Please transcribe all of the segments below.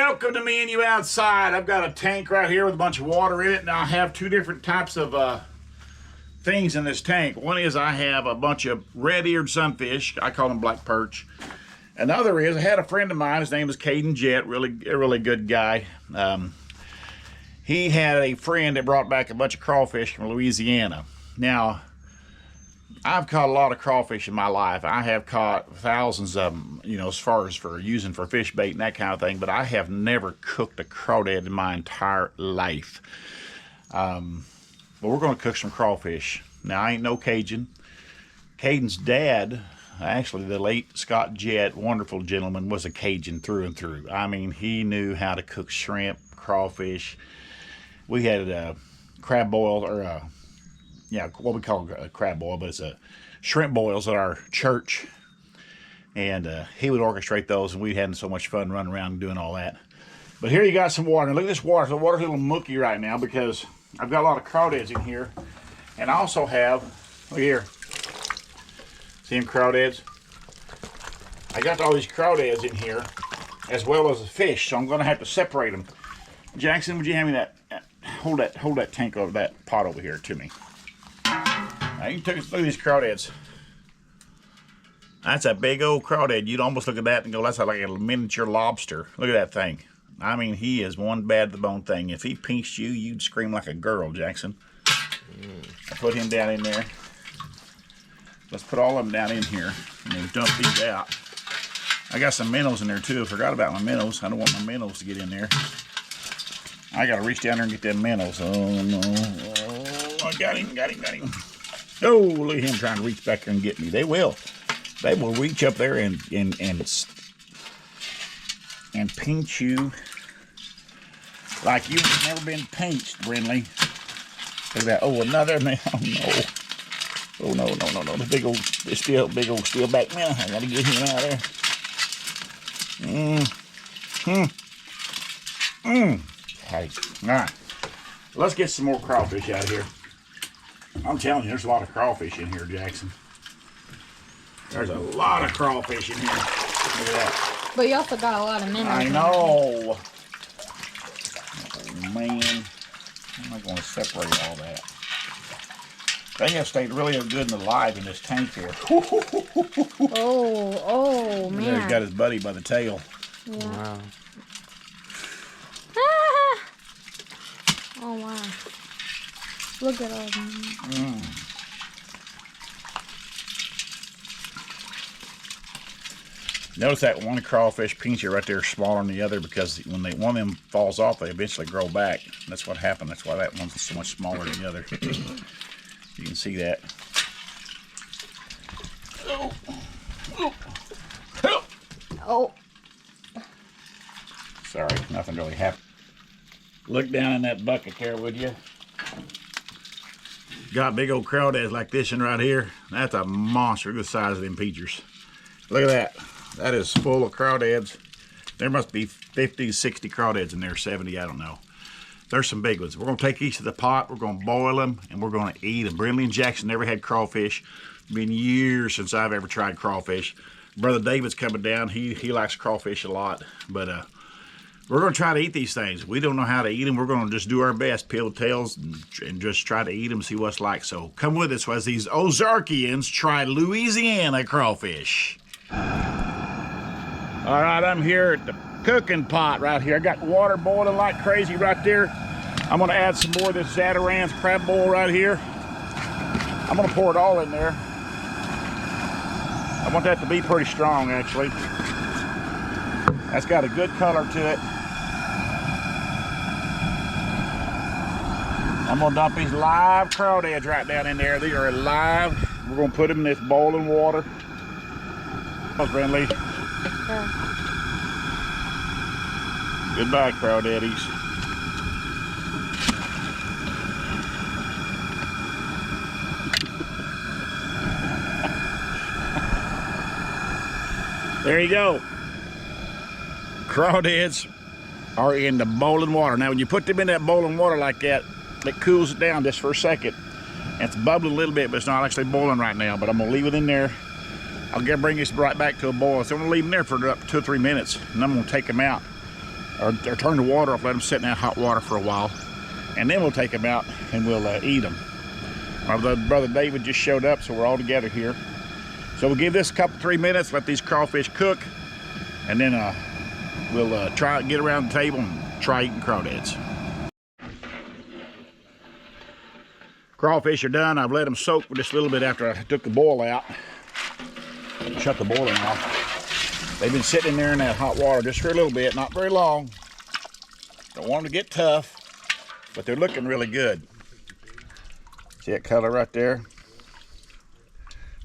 Welcome to Me and You Outside. I've got a tank right here with a bunch of water in it. Now I have two different types of things in this tank. One is I have a bunch of red-eared sunfish. I call them black perch. Another is I had a friend of mine. His name is Caden Jett. A really good guy. He had a friend that brought back a bunch of crawfish from Louisiana. Now, I've caught a lot of crawfish in my life. I have caught thousands of them, you know, as far as for using for fish bait and that kind of thing, but I have never cooked a crawdad in my entire life. But we're going to cook some crawfish. Now, I ain't no Cajun. Caden's dad, actually the late Scott Jett, wonderful gentleman, was a Cajun through and through. I mean, he knew how to cook shrimp, crawfish. We had a crab boil, or what we call a crab boil, but it's a shrimp boils at our church. And he would orchestrate those, and we had so much fun running around and doing all that. But here you got some water. Now look at this water. The water's a little mucky right now because I've got a lot of crawdads in here. And I also have, look here. See them crawdads? I got all these crawdads in here as well as the fish, so I'm going to have to separate them. Jackson, would you hand me that? Hold that tank over, that pot over here to me. Now you can look at these crawdads. That's a big old crawdad. You'd almost look at that and go, that's like a miniature lobster. Look at that thing. I mean, he is one bad to the bone thing. If he pinched you, you'd scream like a girl, Jackson. I put him down in there. Let's put all of them down in here and then dump these out. I got some minnows in there too. I forgot about my minnows. I don't want my minnows to get in there. I gotta reach down there and get them minnows. Oh no. Oh, I got him. Oh, look at him trying to reach back there and get me. They will. They will reach up there and pinch you like you've never been pinched, Brindley. Look at that. Oh, another man. Oh no. Oh no. The big old steelback minnow. I gotta get him out of there. Hey. All right. Let's get some more crawfish out of here. I'm telling you, there's a lot of crawfish in here, Jackson. There's a lot of crawfish in here. Look at that. But you also got a lot of minnows. I know. Oh, man. How am I going to separate all that? They have stayed really good and alive in this tank here. Oh, man. There, he's got his buddy by the tail. Yeah. Wow. Ah! Oh, wow. Look at all of them. Notice that one crawfish pincher right there is smaller than the other because when one of them falls off, they eventually grow back. That's what happened. That's why that one's so much smaller than the other. You can see that. Oh. Sorry, nothing really happened. Look down in that bucket there, would you? Got big old crawdads like this one right here. That's a monster. Look at the size of them peachers. Look at that. That is full of crawdads. There must be 50, 60 crawdads in there, 70, I don't know. There's some big ones. We're going to take each to the pot, we're going to boil them, and we're going to eat them. Brindley and Jackson never had crawfish. It's been years since I've ever tried crawfish. Brother David's coming down. He likes crawfish a lot. But we're going to try to eat these things. We don't know how to eat them. We're going to just do our best, peel tails, and just try to eat them, see what's like. So come with us as these Ozarkians try Louisiana crawfish. All right, I'm here at the cooking pot right here. I got water boiling like crazy right there. I'm gonna add some more of this Zatarain's crab boil right here. I'm gonna pour it all in there. I want that to be pretty strong, actually. That's got a good color to it. I'm gonna dump these live crawdads right down in there. These are live. We're gonna put them in this boiling water. Friendly. Goodbye, crawdaddies. There you go. Crawdads are in the boiling water. Now, when you put them in that boiling water like that, it cools it down just for a second. It's bubbling a little bit, but it's not actually boiling right now. But I'm gonna leave it in there. I'll bring this right back to a boil. So I'm gonna leave them there for up 2 or 3 minutes, and I'm gonna take them out. or turn the water off, let them sit in that hot water for a while, and then we'll take them out and we'll eat them. My brother David just showed up, so we're all together here. So we'll give this a couple, 3 minutes, let these crawfish cook, and then we'll try get around the table and try eating crawdads. Crawfish are done. I've let them soak for just a little bit after I took the boil out. Shut the boiling off. They've been sitting in there in that hot water just for a little bit, not very long. Don't want them to get tough, but they're looking really good. See that color right there?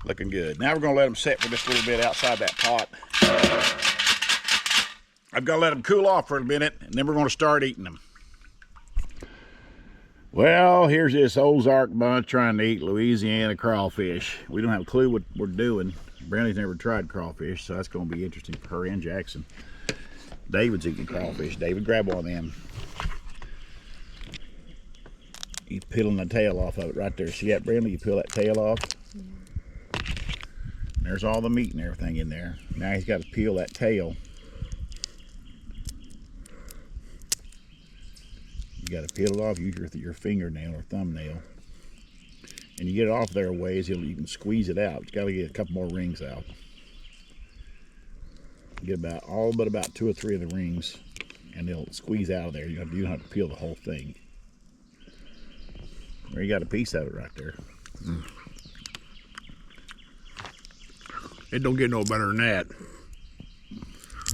Looking good. Now we're gonna let them sit for just a little bit outside that pot. I've got to let them cool off for a minute, and then we're gonna start eating them. Well, here's this Ozark bunch trying to eat Louisiana crawfish. We don't have a clue what we're doing. Brandy's never tried crawfish, so that's gonna be interesting for her and Jackson. David's eating crawfish. David, grab one of them. He's peeling the tail off of it right there. See that, Brandy? You peel that tail off. There's all the meat and everything in there. Now he's got to peel that tail. You got to peel it off. Use your fingernail or thumbnail, and you get it off there a ways. You can squeeze it out. You got to get a couple more rings out. Get about all but about 2 or 3 of the rings, and they'll squeeze out of there. You don't have to peel the whole thing. There, you got a piece of it right there. It don't get no better than that.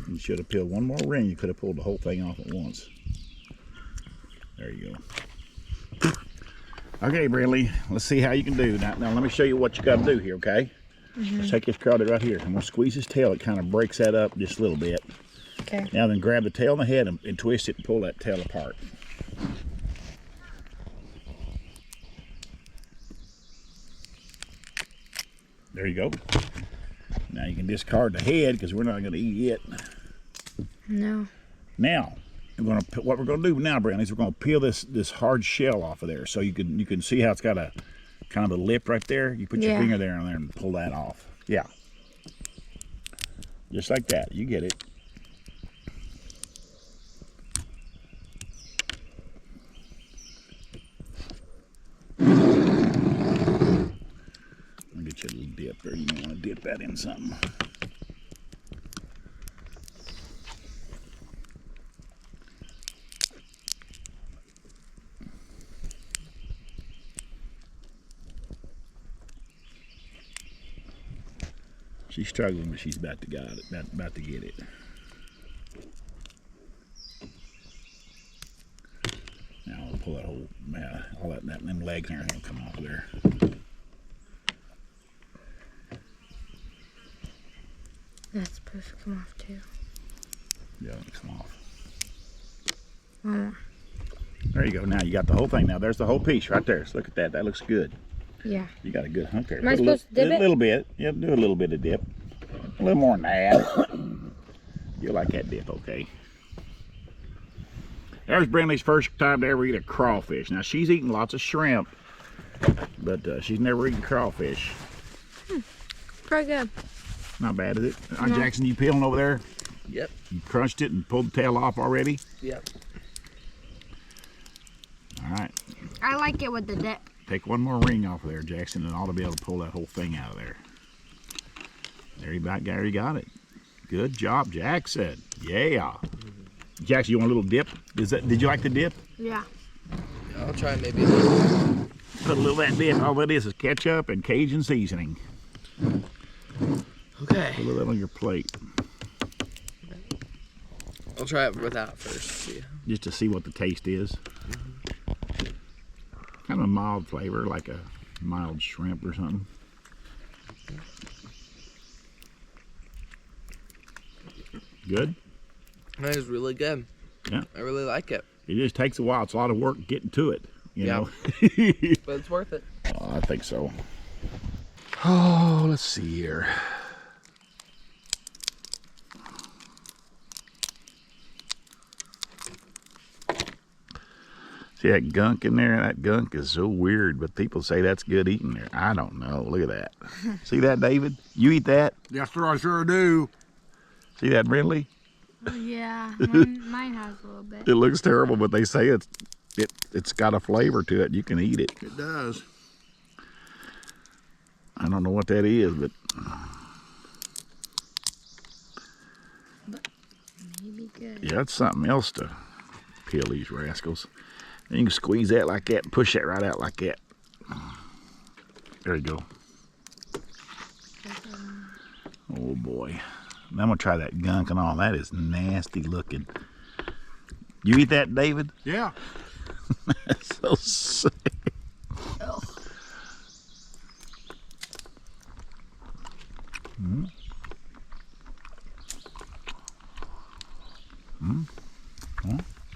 You should have peeled one more ring. You could have pulled the whole thing off at once. There you go. Okay, Bradley, let's see how you can do. Now let me show you what you got to do here, okay? Let's take this crawdad right here. I'm going to squeeze his tail. It kind of breaks that up just a little bit. Okay. Now then grab the tail and the head and twist it and pull that tail apart. There you go. Now you can discard the head because we're not going to eat it. No. Now, what we're going to do now, Brandon, is we're going to peel this hard shell off of there, so you can see how it's got a kind of a lip right there. You put your finger there on there and pull that off. Yeah. Just like that. You get it. I'll get you a little dip there. You may want to dip that in something. She's struggling, but she's about to get it. Now I'll pull that whole, all that them legs and everything will come off of there. That's supposed to come off too. Yeah, it'll come off. One more. There you go. Now you got the whole thing. Now there's the whole piece right there. So look at that. That looks good. Yeah. You got a good hunk there. Am I supposed to dip it? A little bit. Yeah, do a little bit of dip. A little more than that. You like that dip, okay? There's Brindley's first time to ever eat a crawfish. Now she's eaten lots of shrimp, but she's never eaten crawfish. Pretty good. Not bad, is it? No. Jackson, you peeling over there? Yep. You crunched it and pulled the tail off already? Yep. All right. I like it with the dip. Take one more ring off of there, Jackson, and ought to be able to pull that whole thing out of there. There you got it. Good job, Jackson. Yeah. Jackson, you want a little dip? Did you like the dip? Yeah. I'll try maybe a little. Put a little of that dip. All that is ketchup and Cajun seasoning. Okay. Put a little on your plate. I'll try it without first. See. Just to see what the taste is. Kind of a mild flavor, like a mild shrimp or something. Good? That is really good. Yeah. I really like it. It just takes a while. It's a lot of work getting to it, you know. But it's worth it. Oh, I think so. Oh, let's see here. See that gunk in there? That gunk is so weird, but people say that's good eating there. I don't know. Look at that. See that, David? You eat that? Yes, sir, I sure do. See that, Brindley? Yeah, mine has a little bit. It looks terrible, but they say it's got a flavor to it. You can eat it. It does. I don't know what that is, but Maybe good. yeah, it's something else to peel these rascals. And you can squeeze that like that and push that right out like that. There you go. Oh boy. Now I'm gonna try that gunk and all. That is nasty looking. You eat that, David? Yeah. That's so sick.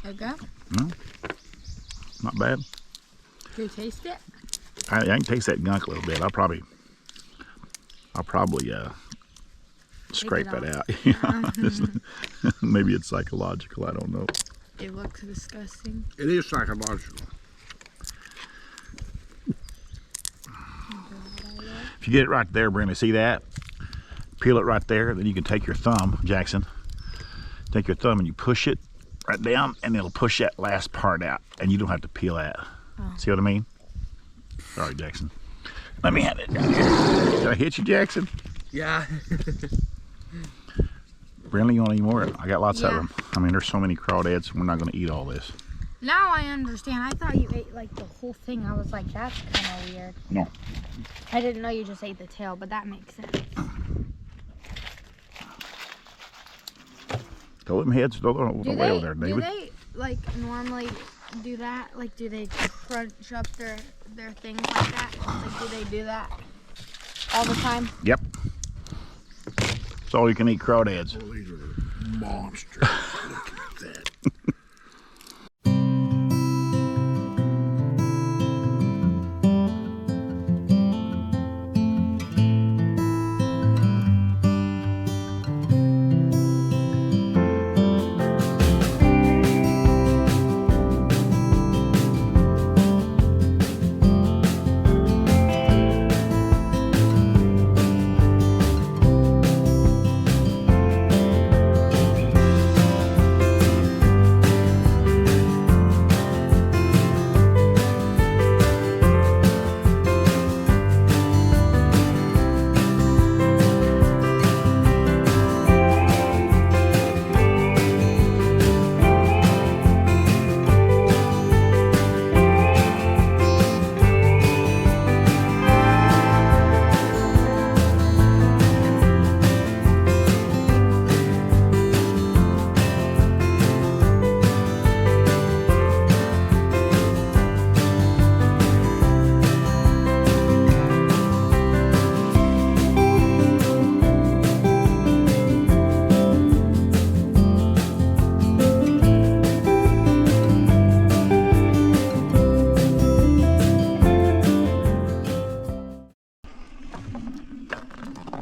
Okay. Not bad. Do you taste it? I can taste that gunk a little bit. I'll probably scrape it that off. out. Yeah. Maybe it's psychological. I don't know. It looks disgusting. It is psychological. If you get it right there, Brenda, see that? Peel it right there. Then you can take your thumb, Jackson. Take your thumb and you push it right down, and it'll push that last part out, and you don't have to peel that. Oh. See what I mean? Sorry, Jackson. Let me have it down here. Did I hit you, Jackson? Yeah. Brenda, you want any more? I got lots of Yeah. them. I mean, there's so many crawdads. We're not going to eat all this. Now I understand. I thought you ate like the whole thing. I was like, that's kind of weird. No. I didn't know you just ate the tail, but that makes sense. Throw them heads. Throw them Do away they, over there, David. do they like normally do that? Like, do they crunch up their things like that? Like, do they do that all the time? Yep. That's all you can eat crawdads. Oh, these are monsters. Look at that.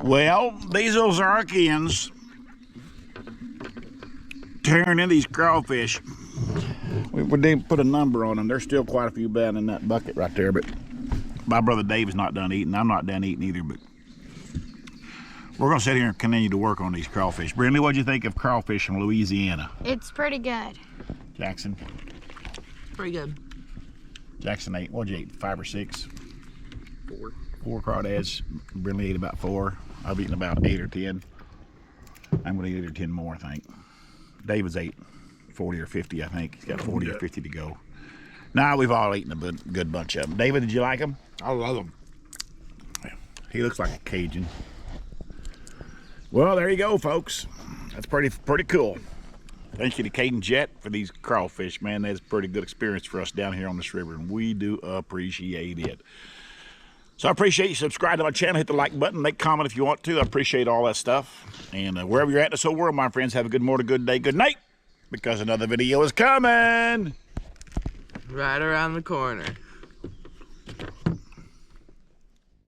Well, these Ozarkians tearing in these crawfish. We didn't put a number on them. There's still quite a few down in that bucket right there, but my brother Dave is not done eating. I'm not done eating either, but we're going to sit here and continue to work on these crawfish. Brindley, what'd you think of crawfish from Louisiana? It's pretty good. Jackson? Pretty good. Jackson ate, what'd you eat, 5 or 6? 4. 4 crawdads. Brindley ate about 4. I've eaten about 8 or 10. I'm going to eat 8 or 10 more, I think. David's ate 40 or 50, I think. He's got 40 or 50 to go. Now we've all eaten a good bunch of them. David, did you like them? I love them. He looks like a Cajun. Well, there you go, folks. That's pretty cool. Thank you to Cajun Jet for these crawfish, man. That's a pretty good experience for us down here on this river, and we do appreciate it. So I appreciate you subscribe to my channel, hit the like button, make a comment if you want to. I appreciate all that stuff. And wherever you're at in this whole world, my friends, have a good morning, good day, good night, because another video is coming. Right around the corner.